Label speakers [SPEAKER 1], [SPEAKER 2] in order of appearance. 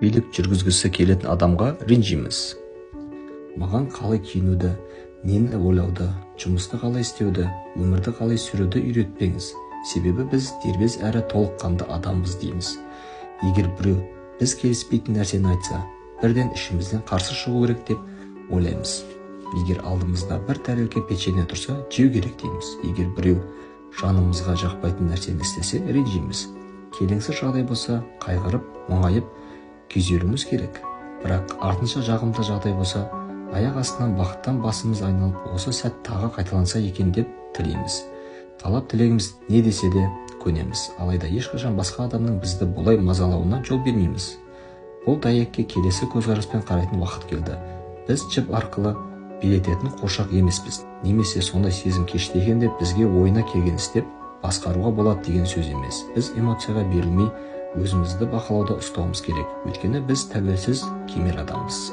[SPEAKER 1] билік жүргізгісі келетін адамға ренжиміз. Маған қалай киінуді, нені ойлауды, жұмысты қалай істеуді, өмірді қалай сүруді үйретпеңіз. Себебі біз дербес әрі толыққанды адамбыз дейміз. Егер біреу біз келіспейтін нәрсені айтса, бірден ішімізден қарсы шығу керек деп ойлаймыз. Егер алдымызда бір тәрелке печенье тұрса, жеу керек дейміз. Егер біреу жанымызға жақпайтын нәрсені істесе, ренжиміз. Келеңсіз жағдай болса, қайғырып, мұңайып, күйзелуіміз керек. Бірақ артынша жағымды жағдай болса, аяқ астынан бақыттан басымыз айналып, осы сәт тағы қайталанса екен деп тілейміз. Талап тілегіміз не десе де көнеміз. Алайда ешқашан басқа адамның бізді бұлай мазалауына жол бермейміз. Бұл дәйекке келесі көзқараспен қарайтын уақыт келді. Біз жіп арқылы билететін қошақ емеспіз. Немесе сондай сезім кешті екен деп бізге ойына келген істеп басқаруға болады деген сөз емес. Біз эмоцияға берілмей, өзімізді бақылауда ұстауымыз керек. Өйткені біз тәуелсіз кемел адамбыз.